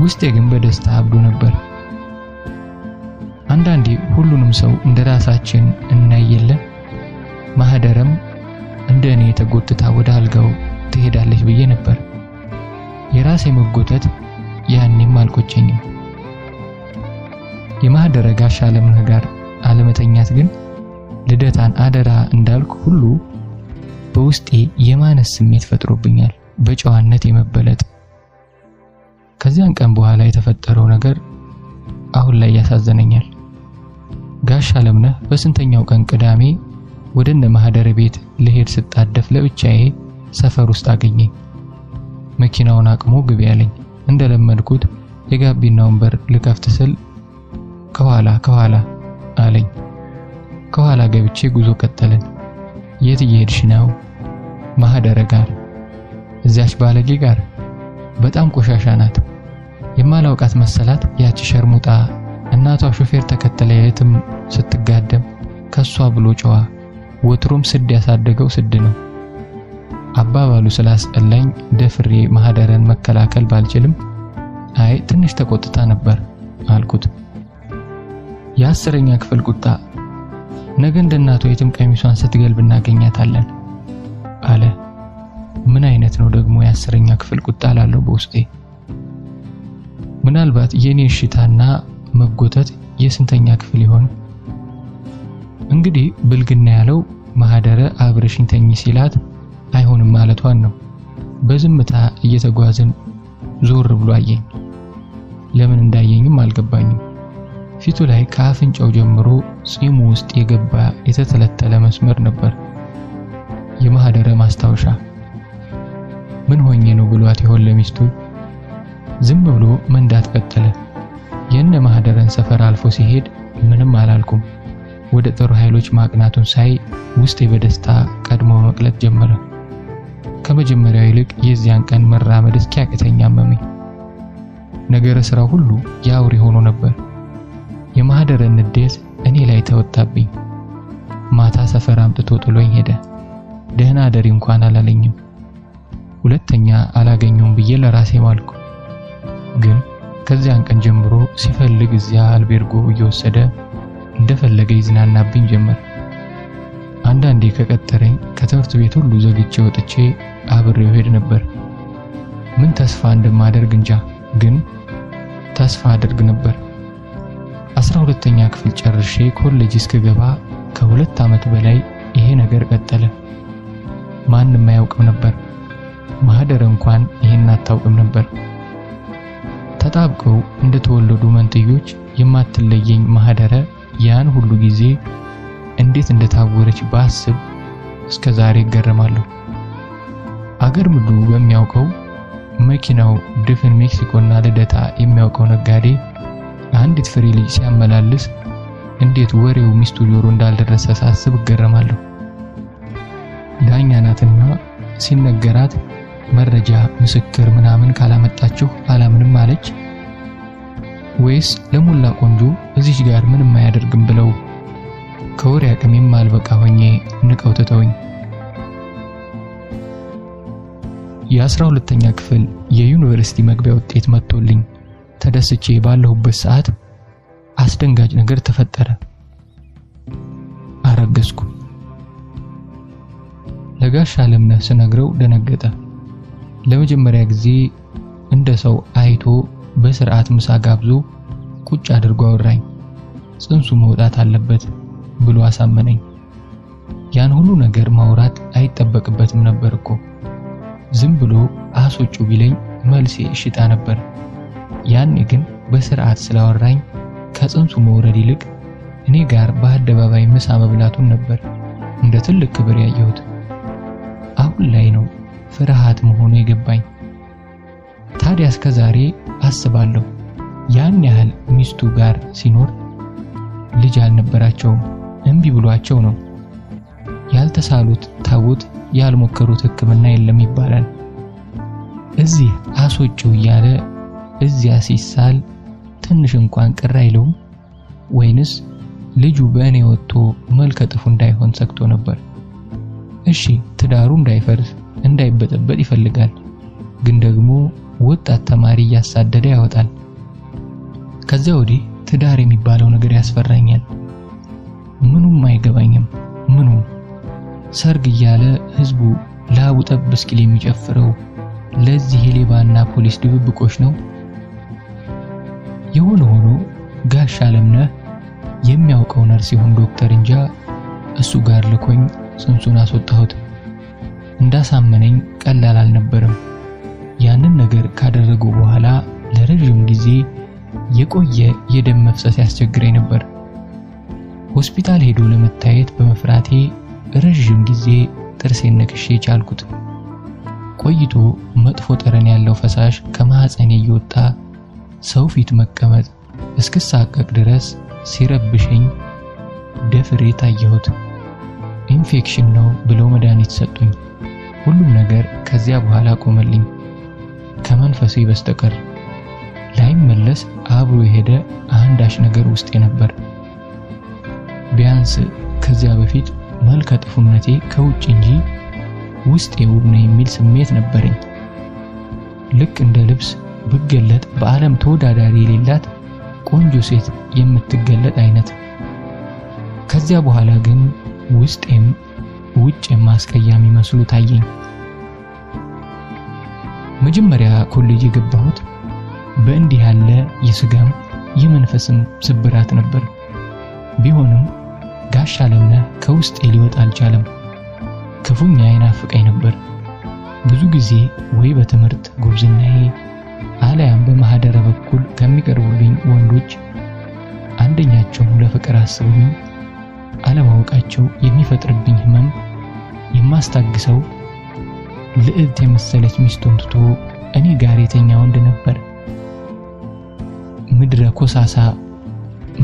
[SPEAKER 1] ውስጤ ግን በደስታ አብዶ ነበር። አንዳንዴ ሁሉንም ሰው እንደራሳችን እናየለ። ማህደረም እንደኔ ተጎትታ ወደ አልጋው ትሄዳለች ብዬ ነበር። የራሴ መጎተት ያኔም አልቆጨኝም። የማህደረ ጋሽ አለምነህ ጋር አለመተኛት ግን ልደታን አደራ እንዳልኩ ሁሉ በውስጤ የማነስ ስሜት ፈጥሮብኛል፣ በጨዋነት የመበለጥ። ከዚያን ቀን በኋላ የተፈጠረው ነገር አሁን ላይ ያሳዘነኛል። ጋሽ አለምነህ በስንተኛው ቀን ቅዳሜ ወደ እነ ማህደረ ቤት ልሄድ ስጣደፍ ለብቻዬ ሰፈር ውስጥ አገኘኝ። መኪናውን አቅሞ ግቢ ያለኝ። እንደለመድኩት የጋቢናውን በር ልከፍት ስል ከኋላ አለኝ። ከኋላ ገብቼ ጉዞ ቀጠልን። የት እየሄድሽ ነው? ማህደረ ጋር። እዚያች ባለጌ ጋር? በጣም ቆሻሻ ናት። የማላውቃት መሰላት ያቺ ሸርሙጣ። እናቷ ሾፌር ተከተለ የትም ስትጋደም ከሷ ብሎ ጨዋ። ወትሮም ስድ ያሳደገው ስድ ነው። አባባሉ ስላስጠላኝ ደፍሬ ማህደረን መከላከል ባልችልም አይ ትንሽ ተቆጥታ ነበር አልኩት። የ10ኛ ክፍል ቁጣ። ነገ እንደናቷ የትም ቀሚሷን ስትገልብ እናገኛታለን አለ። ምን አይነት ነው ደግሞ የ10ኛ ክፍል ቁጣ ላለው በውስጤ። ምናልባት የኔ ሽታና መጎተት የስንተኛ ክፍል ይሆን? እንግዲህ ብልግና ያለው ማህደረ አብረሽኝ ተኝ ሲላት አይሆንም ማለቷን ነው። በዝምታ እየተጓዝን ዞር ብሎ አየኝ። ለምን እንዳየኝም አልገባኝም። ፊቱ ላይ ከአፍንጫው ጀምሮ ጺሙ ውስጥ የገባ የተተለተለ መስመር ነበር። የማህደረ ማስታወሻ። ምን ሆኜ ነው ብሏት ይሆን ለሚስቱ? ዝም ብሎ መንዳት ቀጠለ። የነ ማህደረን ሰፈር አልፎ ሲሄድ ምንም አላልኩም። ወደ ጦር ኃይሎች ማቅናቱን ሳይ ውስጤ በደስታ ቀድሞ መቅለጥ ጀመረ። ከመጀመሪያው ይልቅ የዚያን ቀን መራመድ እስኪያቅተኝ አመመኝ። ነገረ ስራው ሁሉ ያውሪ ሆኖ ነበር። የማህደረን ንዴት እኔ ላይ ተወጣብኝ። ማታ ሰፈር አምጥቶ ጥሎኝ ሄደ። ደህና አደሪ እንኳን አላለኝም። ሁለተኛ አላገኘውም ብዬ ለራሴ ማልኩ። ግን ከዚያን ቀን ጀምሮ ሲፈልግ እዚያ አልቤርጎ እየወሰደ እንደፈለገ ይዝናናብኝ ጀመር። አንዳንዴ ከቀጠረኝ ከትምህርት ቤት ሁሉ ዘግቼ ወጥቼ አብሬው ሄድ ነበር። ምን ተስፋ እንደማደርግ እንጃ፣ ግን ተስፋ አደርግ ነበር። 12ኛ ክፍል ጨርሼ ኮሌጅ እስክገባ ከ2 ዓመት በላይ ይሄ ነገር ቀጠለ። ማንም አያውቅም ነበር። ማህደረ እንኳን ይሄን አታውቅም ነበር። ተጣብቀው እንደተወለዱ መንትዮች የማትለየኝ ማህደረ ያን ሁሉ ጊዜ እንዴት እንደታወረች ባስብ እስከ ዛሬ እገረማለሁ። አገር ምድሩ በሚያውቀው መኪናው ድፍን ሜክሲኮና ልደታ የሚያውቀው ነጋዴ አንዲት ፍሬ ልጅ ሲያመላልስ እንዴት ወሬው ሚስቱ ጆሮ እንዳልደረሰ ሳስብ እገረማለሁ። ዳኛ ናትና ሲነገራት መረጃ ምስክር ምናምን ካላመጣችሁ አላምንም አለች ወይስ ለሞላ ቆንጆ እዚህ ጋር ምንም አያደርግም ብለው ከወሬ አቅሜም አልበቃ ሆኜ ንቀው ተተውኝ። የ12ኛ ክፍል የዩኒቨርሲቲ መግቢያ ውጤት መጥቶልኝ ተደስቼ ባለሁበት ሰዓት አስደንጋጭ ነገር ተፈጠረ። አረገዝኩ። ለጋሽ አለምነህ ስነግረው ደነገጠ። ለመጀመሪያ ጊዜ እንደ ሰው አይቶ በስርዓት ምሳ ጋብዞ ቁጭ አድርጎ አወራኝ። ጽንሱ መውጣት አለበት ብሎ አሳመነኝ። ያን ሁሉ ነገር ማውራት አይጠበቅበትም ነበር እኮ። ዝም ብሎ አሶጩ ቢለኝ መልሴ እሽታ ነበር። ያኔ ግን በስርዓት ስላወራኝ ከጽንሱ መውረድ ይልቅ እኔ ጋር በአደባባይ ምሳ መብላቱን ነበር እንደ ትልቅ ክብር ያየሁት። አሁን ላይ ነው ፍርሃት መሆኑ የገባኝ። ታዲያ እስከዛሬ አስባለሁ ያን ያህል ሚስቱ ጋር ሲኖር ልጅ አልነበራቸውም። እንቢ ብሏቸው ነው። ያልተሳሉት ታውት ያልሞከሩት ሕክምና የለም ይባላል። እዚህ አስወጪው እያለ እዚያ ሲሳል ትንሽ እንኳን ቅር አይለውም ወይንስ ልጁ በእኔ ወጥቶ መልከ ጥፉ እንዳይሆን ሰክቶ ነበር? እሺ ትዳሩ እንዳይፈርስ እንዳይበጠበጥ ይፈልጋል፣ ግን ደግሞ ወጣት ተማሪ ያሳደደ ያወጣል። ከዚያ ወዲህ ትዳር የሚባለው ነገር ያስፈራኛል። ምኑም አይገባኝም። ምኑ ሰርግ እያለ ህዝቡ ላቡ ጠብ እስኪል የሚጨፍረው ለዚህ የሌባና ፖሊስ ድብብቆሽ ነው። የሆነ ሆኖ ጋሽ አለምነህ የሚያውቀው ነርስ ይሁን ዶክተር እንጃ እሱ ጋር ልኮኝ ጽንሱን አስወጣሁት። እንዳሳመነኝ ቀላል አልነበረም። ያንን ነገር ካደረጉ በኋላ ለረጅም ጊዜ የቆየ የደም መፍሰስ ያስቸግረኝ ነበር። ሆስፒታል ሄዶ ለመታየት በመፍራቴ ረጅም ጊዜ ጥርሴን ነክሼ ቻልኩት። ቆይቶ መጥፎ ጠረን ያለው ፈሳሽ ከማህፀኔ እየወጣ ሰው ፊት መቀመጥ እስክሳቀቅ ድረስ ሲረብሸኝ ደፍሬ ታየሁት። ኢንፌክሽን ነው ብለው መድኃኒት ሰጡኝ። ሁሉም ነገር ከዚያ በኋላ ቆመልኝ ከመንፈሴ በስተቀር። ላይመለስ አብሮ የሄደ አንዳች ነገር ውስጤ ነበር። ቢያንስ ከዚያ በፊት መልከ ጥፉነቴ ከውጭ እንጂ ውስጤ ውብ ነው የሚል ስሜት ነበረኝ። ልክ እንደ ልብስ ብገለጥ በዓለም ተወዳዳሪ የሌላት ቆንጆ ሴት የምትገለጥ አይነት። ከዚያ በኋላ ግን ውስጤም ውጭም አስቀያሚ መስሎ ታየኝ። መጀመሪያ ኮሌጅ የገባሁት በእንዲህ ያለ የስጋም የመንፈስም ስብራት ነበር። ቢሆንም ጋሽ አለምነህ ከውስጤ ሊወጣ አልቻለም። ክፉኛ ይናፍቀኝ ነበር። ብዙ ጊዜ ወይ በትምህርት ጉብዝናዬ አለያም በማህደረ በኩል ከሚቀርቡልኝ ወንዶች አንደኛቸው ለፍቅር አስበውኝ አለማወቃቸው የሚፈጥርብኝ ህመም የማስታግሰው ልዕልት የመሰለች ሚስቱን ትቶ እኔ ጋር የተኛ ወንድ ነበር። ምድረ ኮሳሳ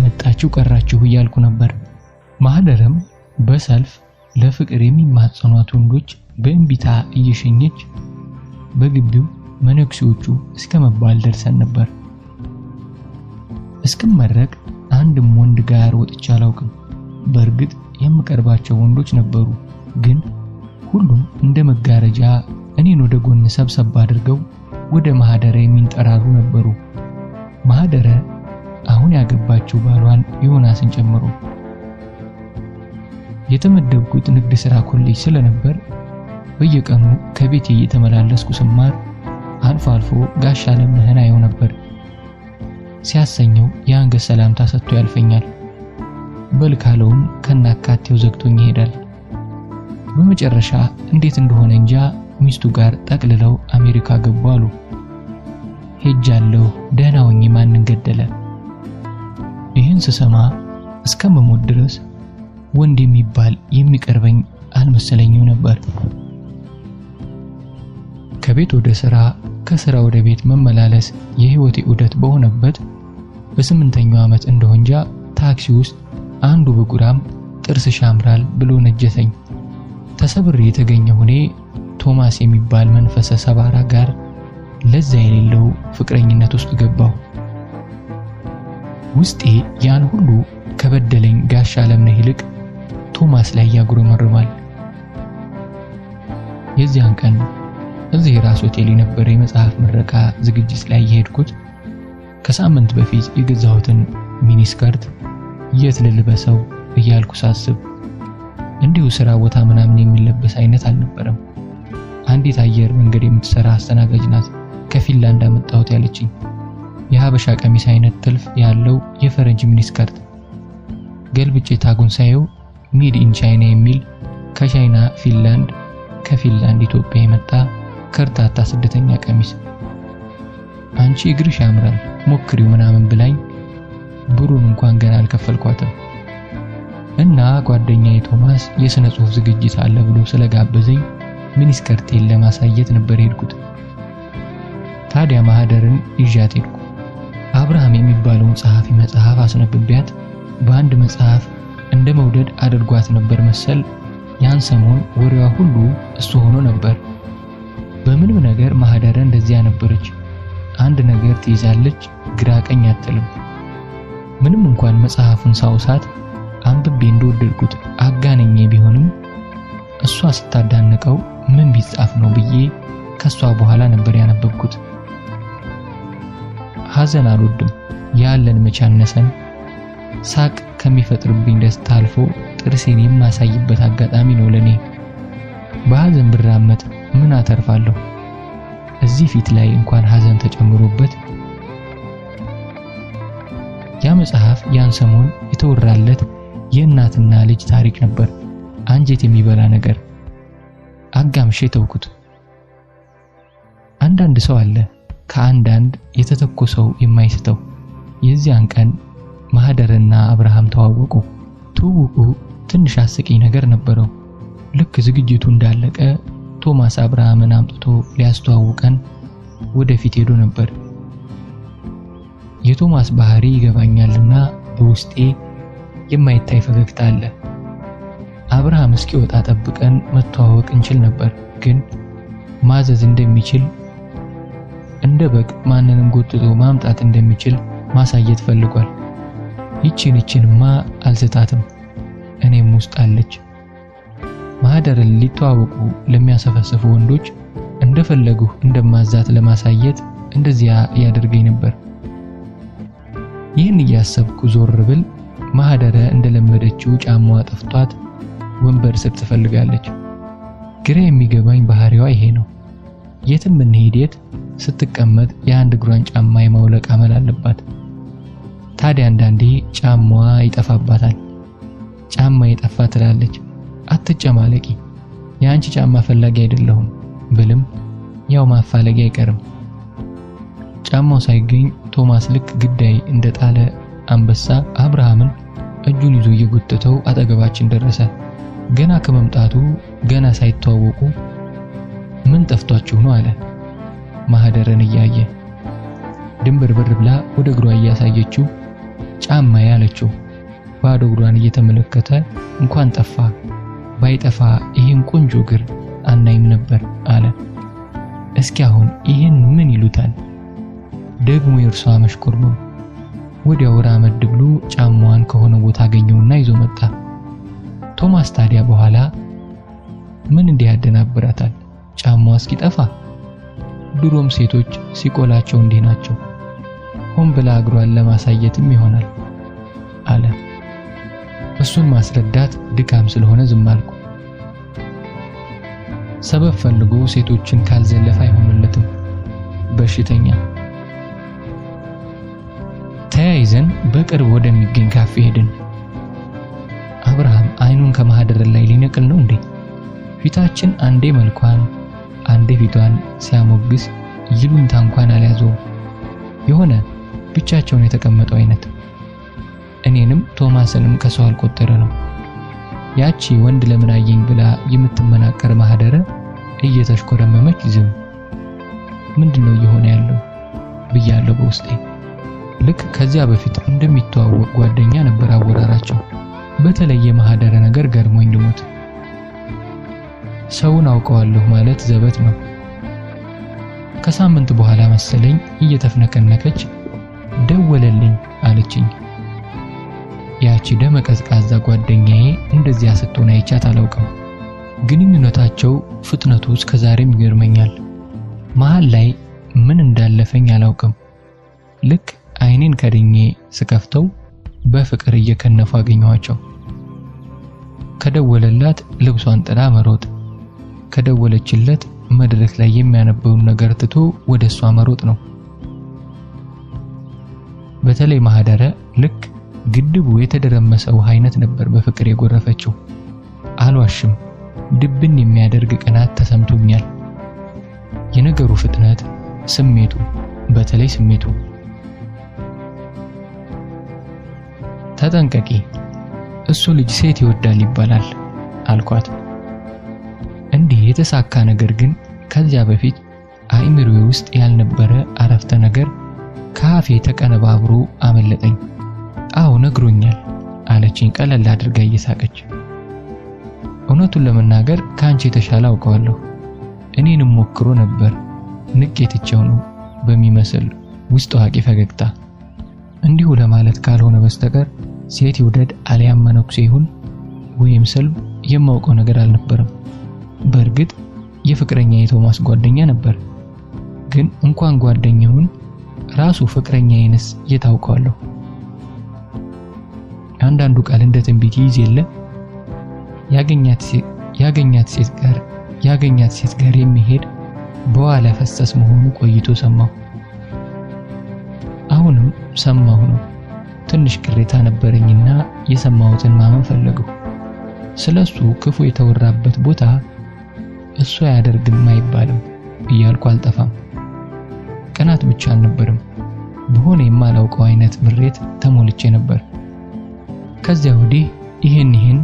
[SPEAKER 1] መጣችሁ ቀራችሁ እያልኩ ነበር። ማህደረም በሰልፍ ለፍቅር የሚማጸኗት ወንዶች በእንቢታ እየሸኘች በግቢው መነኩሴዎቹ እስከ መባል ደርሰን ነበር። እስከመረቅ አንድም ወንድ ጋር ወጥቼ አላውቅም። በእርግጥ የምቀርባቸው ወንዶች ነበሩ፣ ግን ሁሉም እንደ መጋረጃ እኔን ወደ ጎን ሰብሰብ አድርገው ወደ ማህደረ የሚንጠራሩ ነበሩ። ማህደረ አሁን ያገባችው ባሏን ዮናስን ጨምሮ። የተመደብኩት ንግድ ሥራ ኮሌጅ ስለነበር በየቀኑ ከቤቴ እየተመላለስኩ ስማር አልፎ አልፎ ጋሽ አለምነህን አየው ነበር። ሲያሰኘው የአንገት ሰላምታ ሰጥቶ ያልፈኛል። በልካለውም ከናካቴው ዘግቶኝ ይሄዳል። በመጨረሻ እንዴት እንደሆነ እንጃ ሚስቱ ጋር ጠቅልለው አሜሪካ ገቡ አሉ። ሄጃለሁ ደህና ሆኜ ማንን ገደለ? ይህን ስሰማ እስከመሞት ድረስ ወንድ የሚባል የሚቀርበኝ አልመሰለኝም ነበር። ከቤት ወደ ሥራ ከሥራ ወደ ቤት መመላለስ የህይወቴ ዑደት በሆነበት በ8ኛው ዓመት እንደሆንጃ ታክሲ ውስጥ አንዱ በጉራም ጥርስሽ ያምራል ብሎ ነጀተኝ። ተሰብሬ የተገኘው እኔ ቶማስ የሚባል መንፈሰ ሰባራ ጋር ለዛ የሌለው ፍቅረኝነት ውስጥ ገባሁ። ውስጤ ያን ሁሉ ከበደለኝ ጋሽ አለምነህ ይልቅ ቶማስ ላይ ያጉረመርማል። የዚያን ቀን እዚህ ራስ ሆቴል የነበረ የመጽሐፍ ምረቃ ዝግጅት ላይ የሄድኩት ከሳምንት በፊት የገዛሁትን ሚኒስከርት የት ልልበሰው እያልኩ ሳስብ እንዲሁ ስራ ቦታ ምናምን የሚለበስ አይነት አልነበረም። አንዲት አየር መንገድ የምትሰራ አስተናጋጅ ናት ከፊንላንድ አመጣሁት ያለችኝ። የሀበሻ ቀሚስ አይነት ጥልፍ ያለው የፈረንጅ ሚኒስከርት። ገልብጬ ታጉን ሳየው ሜድ ኢን ቻይና የሚል ከቻይና ፊንላንድ ከፊንላንድ ኢትዮጵያ የመጣ ከርታታ ስደተኛ ቀሚስ። አንቺ እግርሽ ያምራል ሞክሪው ምናምን ብላኝ ብሩን እንኳን ገና አልከፈልኳትም። እና ጓደኛዬ ቶማስ የሥነ ጽሑፍ ዝግጅት አለ ብሎ ስለጋበዘኝ ሚኒስከርቴን ለማሳየት ነበር ሄድኩት። ታዲያ ማህደርን ይዣት ሄድኩ። አብርሃም የሚባለውን ጸሐፊ መጽሐፍ አስነብቢያት በአንድ መጽሐፍ እንደ መውደድ አድርጓት ነበር መሰል። ያን ሰሞን ወሬዋ ሁሉ እሱ ሆኖ ነበር። በምንም ነገር ማህደረ እንደዚያ ነበረች። አንድ ነገር ትይዛለች፣ ግራ ቀኝ አትልም። ምንም እንኳን መጽሐፉን ሳውሳት አንብቤ እንደወደድኩት አጋነኜ ቢሆንም እሷ ስታዳንቀው ምን ቢጻፍ ነው ብዬ ከሷ በኋላ ነበር ያነበብኩት። ሐዘን አልወድም ያለን መቻነሰን ሳቅ ከሚፈጥርብኝ ደስታ አልፎ ጥርሴን የማሳይበት አጋጣሚ ነው ለኔ። በሐዘን ብራመት ምን አተርፋለሁ? እዚህ ፊት ላይ እንኳን ሐዘን ተጨምሮበት። ያ መጽሐፍ ያን ሰሞን የተወራለት የእናትና ልጅ ታሪክ ነበር። አንጀት የሚበላ ነገር። አጋምሼ ተውኩት። አንዳንድ ሰው አለ ከአንዳንድ የተተኮሰው የማይስተው። የዚያን ቀን ማህደርና አብርሃም ተዋወቁ። ትውውቁ ትንሽ አስቂኝ ነገር ነበረው። ልክ ዝግጅቱ እንዳለቀ ቶማስ አብርሃምን አምጥቶ ሊያስተዋውቀን ወደፊት ሄዶ ነበር። የቶማስ ባህሪ ይገባኛልና በውስጤ የማይታይ ፈገግታ አለ። አብርሃም እስኪወጣ ጠብቀን መተዋወቅ እንችል ነበር፣ ግን ማዘዝ እንደሚችል እንደ በግ ማንንም ጎትቶ ማምጣት እንደሚችል ማሳየት ፈልጓል። ይቺንማ አልስታትም፣ እኔም ውስጥ አለች። ማህደርን ሊተዋወቁ ለሚያሰፈስፉ ወንዶች እንደፈለጉ እንደማዛት ለማሳየት እንደዚያ ያደርገኝ ነበር። ይህን እያሰብኩ ዞር ብል ማህደረ እንደለመደችው ጫማዋ ጠፍቷት ወንበር ስር ትፈልጋለች። ግራ የሚገባኝ ባህሪዋ ይሄ ነው። የትም እንሄድ የት ስትቀመጥ የአንድ እግሯን ጫማ የማውለቅ አመል አለባት። ታዲያ አንዳንዴ ጫማዋ ይጠፋባታል። ጫማ የጠፋ ትላለች። አትጨማለቂ፣ የአንቺ ጫማ ፈላጊ አይደለሁም ብልም ያው ማፋለጊ አይቀርም። ጫማው ሳይገኝ ቶማስ ልክ ግዳይ እንደጣለ አንበሳ አብርሃምን እጁን ይዞ እየጎተተው አጠገባችን ደረሰ። ገና ከመምጣቱ ገና ሳይተዋወቁ ምን ጠፍቷችሁ ነው አለ ማህደርን እያየ። ድንብርብር ብላ ወደ እግሯ እያሳየችው ጫማ ያለችው ባዶ እግሯን እየተመለከተ እንኳን ጠፋ ባይጠፋ ይሄን ቆንጆ እግር አናይም ነበር አለ። እስኪ አሁን ይሄን ምን ይሉታል? ደግሞ የእርሷ መሽኮርመም። ወዲያው ራመድ ብሎ ጫማዋን ከሆነ ቦታ አገኘውና ይዞ መጣ። ቶማስ ታዲያ በኋላ ምን እንዲያደናብራታል? ጫማዋ እስኪጠፋ። ድሮም ሴቶች ሲቆላቸው እንዲህ ናቸው። ሆን ብላ እግሯን ለማሳየትም ይሆናል አለ። እሱን ማስረዳት ድካም ስለሆነ ዝም አልኩ። ሰበብ ፈልጎ ሴቶችን ካልዘለፈ አይሆንለትም። በሽተኛ። ተያይዘን በቅርብ ወደሚገኝ ካፌ ሄድን። አብርሃም አይኑን ከማህደር ላይ ሊነቅል ነው እንዴ? ፊታችን አንዴ መልኳን አንዴ ፊቷን ሲያሞግስ ይሉንታ እንኳን አልያዘውም። የሆነ ብቻቸውን የተቀመጠው አይነት። እኔንም ቶማስንም ከሰው አልቆጠረ ነው። ያቺ ወንድ ለምን አየኝ ብላ የምትመናቀር ማህደረ እየተሽኮረመመች ዝም። ምንድነው እየሆነ ያለው ብያለሁ በውስጤ። ልክ ከዚያ በፊት እንደሚተዋወቅ ጓደኛ ነበር አወራራቸው። በተለየ ማህደረ ነገር ገርሞኝ ልሞት። ሰውን አውቀዋለሁ ማለት ዘበት ነው። ከሳምንት በኋላ መሰለኝ እየተፍነከነከች ደወለልኝ አለችኝ። ያቺ ደመ ቀዝቃዛ ጓደኛዬ እንደዚያ ስትሆን አይቻት አላውቅም። ግንኙነታቸው ፍጥነቱ እስከዛሬም ይገርመኛል። መሃል ላይ ምን እንዳለፈኝ አላውቅም። ልክ አይኔን ከድኜ ስከፍተው በፍቅር እየከነፉ አገኘኋቸው። ከደወለላት ልብሷን ጥላ መሮጥ፣ ከደወለችለት መድረክ ላይ የሚያነበውን ነገር ትቶ ወደሷ መሮጥ ነው። በተለይ ማህደረ ልክ ግድቡ የተደረመሰ ውሃ አይነት ነበር በፍቅር የጎረፈችው። አልዋሽም፣ ድብን የሚያደርግ ቅናት ተሰምቶኛል። የነገሩ ፍጥነት፣ ስሜቱ፣ በተለይ ስሜቱ። ተጠንቀቂ፣ እሱ ልጅ ሴት ይወዳል ይባላል አልኳት። እንዲህ የተሳካ ነገር ግን ከዚያ በፊት አይምሮዬ ውስጥ ያልነበረ አረፍተ ነገር ካፌ ተቀነባብሮ አመለጠኝ። አዎ ነግሮኛል አለችኝ ቀለል አድርጋ እየሳቀች። እውነቱን ለመናገር ካንቺ የተሻለ አውቀዋለሁ። እኔንም ሞክሮ ነበር። ንቄትቸው ነው በሚመስል ውስጥ ዋቂ ፈገግታ። እንዲሁ ለማለት ካልሆነ በስተቀር ሴት ይውደድ አልያም መነኩሴ ይሁን ወይም ሰልብ የማውቀው ነገር አልነበረም። በእርግጥ የፍቅረኛ የቶማስ ጓደኛ ነበር። ግን እንኳን ጓደኛውን ራሱ ፍቅረኛዬንስ የታውቀዋለሁ። አንዳንዱ ቃል እንደ ትንቢት ይይዝ የለ ያገኛት ሴት ጋር የሚሄድ በኋላ ፈሰስ መሆኑ ቆይቶ ሰማሁ። አሁንም ሰማሁ ነው። ትንሽ ቅሬታ ነበረኝና የሰማሁትን ማመን ፈለግሁ። ስለሱ ክፉ የተወራበት ቦታ እሱ አያደርግም አይባልም እያልኩ አልጠፋም። ቅናት ብቻ አልነበርም፣ በሆነ የማላውቀው አይነት ምሬት ተሞልቼ ነበር። ከዚያ ወዲህ ይሄን